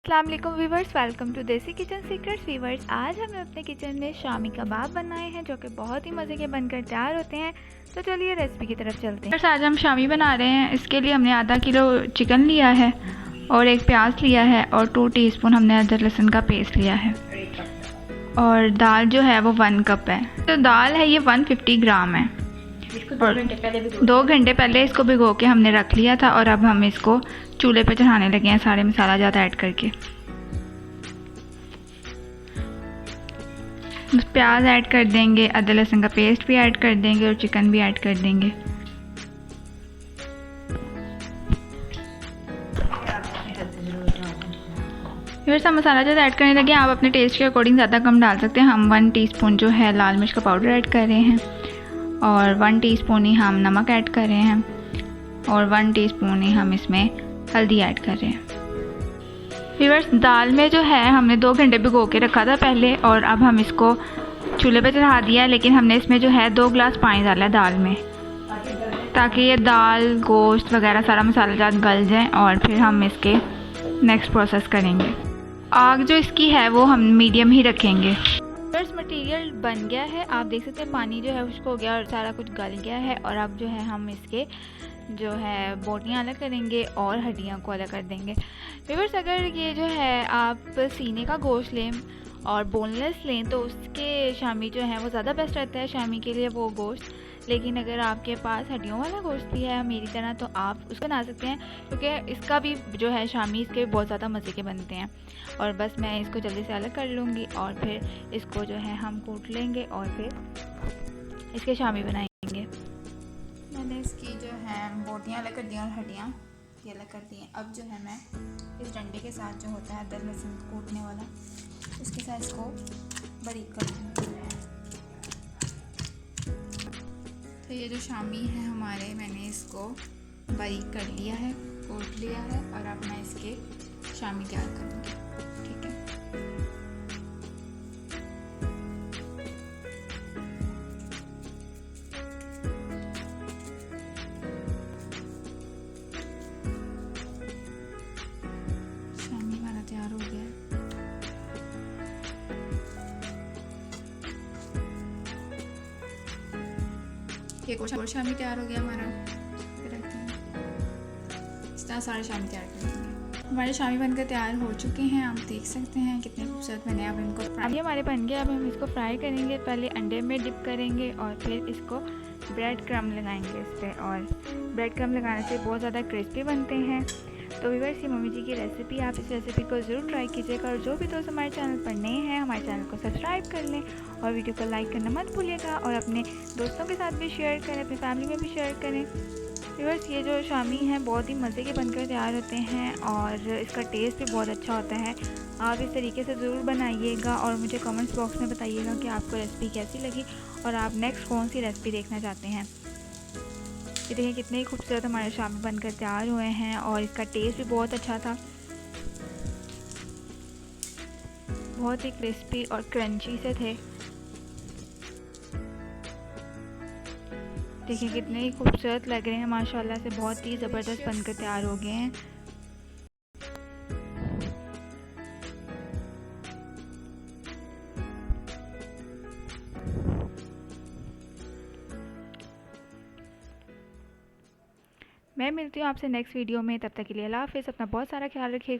अस्सलाम वालेकुम viewers, welcome to देसी किचन सीक्रेट्स। वीवर्स, आज हमने अपने किचन में शामी कबाब बनाए हैं जो कि बहुत ही मज़े के बनकर तैयार होते हैं। तो चलिए रेसिपी की तरफ चलते हैं। आज हम शामी बना रहे हैं। इसके लिए हमने आधा किलो चिकन लिया है और एक प्याज लिया है और 2 टीस्पून हमने अदरक लहसुन का पेस्ट लिया है और दाल जो है वो 1 कप है। तो दाल है ये 150 ग्राम है और 2 घंटे पहले इसको भिगो के हमने रख लिया था और अब हम इसको चूल्हे पे चढ़ाने लगे हैं सारे मसाला ज़्यादा ऐड करके। प्याज ऐड कर देंगे, अदरक लहसुन का पेस्ट भी ऐड कर देंगे और चिकन भी ऐड कर देंगे। फिर सब मसाला ज़्यादा ऐड करने लगे। आप अपने टेस्ट के अकॉर्डिंग ज़्यादा कम डाल सकते हैं। हम 1 टीस्पून जो है लाल मिर्च का पाउडर ऐड कर रहे हैं और 1 टीस्पून ही हम नमक ऐड कर रहे हैं और 1 टीस्पून ही हम इसमें हल्दी ऐड कर रहे हैं। व्यूअर्स, दाल में जो है हमने 2 घंटे भिगो के रखा था पहले और अब हम इसको चूल्हे पे चढ़ा दिया है, लेकिन हमने इसमें जो है 2 गिलास पानी डाला है दाल में, ताकि ये दाल गोश्त वगैरह सारा मसाला जात गल जाए और फिर हम इसके नेक्स्ट प्रोसेस करेंगे। आग जो इसकी है वो हम मीडियम ही रखेंगे। व्यूअर्स, मटेरियल बन गया है, आप देख सकते हैं पानी जो है उसको हो गया और सारा कुछ गल गया है। और अब जो है हम इसके जो है बोटियाँ अलग करेंगे और हड्डियाँ को अलग कर देंगे। व्यूअर्स, अगर ये जो है आप सीने का गोश्त लें और बोनलेस लें तो उसके शामी जो है वो ज़्यादा बेस्ट रहता है शामी के लिए वो गोश्त। लेकिन अगर आपके पास हड्डियों वाला गोश्त भी है मेरी तरह तो आप उसको बना सकते हैं, क्योंकि इसका भी जो है शामी इसके बहुत ज़्यादा मज़े के बनते हैं। और बस मैं इसको जल्दी से अलग कर लूँगी और फिर इसको जो है हम कूट लेंगे और फिर इसके शामी बनाएंगे। मैंने इसकी जो है बोटियाँ अलग कर दी और हड्डियाँ ये अलग कर दी हैं। अब जो है मैं इस डंडे के साथ जो होता है अदरक लहसुन कूटने वाला, इसके साथ इसको बारीक कर दूँगी। तो ये जो शामी है हमारे, मैंने इसको बारीक कर लिया है, कूट लिया है और अब मैं इसके शामी तैयार करूँगी। ठीक है, शामी हमारा तैयार हो गया है। एक और शामी तैयार हो गया हमारा। इस तरह सारे शामी तैयार कर देंगे। हमारे शामी बनकर तैयार हो चुके हैं, आप देख सकते हैं कितने खूबसूरत बने। अब इनको फ्राई हमारे बन गए। अब हम इसको फ्राई करेंगे। पहले अंडे में डिप करेंगे और फिर इसको ब्रेड क्रम्ब लगाएंगे इस पर, और ब्रेड क्रम्ब लगाने से बहुत ज़्यादा क्रिस्पी बनते हैं। तो व्यूअर्स, ये मम्मी जी की रेसिपी, आप इस रेसिपी को ज़रूर ट्राई कीजिएगा। और जो भी दोस्त हमारे चैनल पर नए हैं हमारे चैनल को सब्सक्राइब कर लें और वीडियो को लाइक करना मत भूलिएगा और अपने दोस्तों के साथ भी शेयर करें, अपनी फैमिली में भी शेयर करें। व्यूअर्स, ये जो शामी हैं बहुत ही मज़े के बनकर तैयार होते हैं और इसका टेस्ट भी बहुत अच्छा होता है। आप इस तरीके से ज़रूर बनाइएगा और मुझे कमेंट्स बॉक्स में बताइएगा कि आपको रेसिपी कैसी लगी और आप नेक्स्ट कौन सी रेसिपी देखना चाहते हैं। ये देखिए कितने ही खूबसूरत हमारे शामी बनकर तैयार हुए हैं और इसका टेस्ट भी बहुत अच्छा था, बहुत ही क्रिस्पी और क्रंची से थे। देखिए कितने ही खूबसूरत लग रहे हैं माशाल्लाह से, बहुत ही ज़बरदस्त बनकर तैयार हो गए हैं। मैं मिलती हूँ आपसे नेक्स्ट वीडियो में, तब तक के लिए अल्लाह हाफ़िज़। अपना बहुत सारा ख्याल रखिए।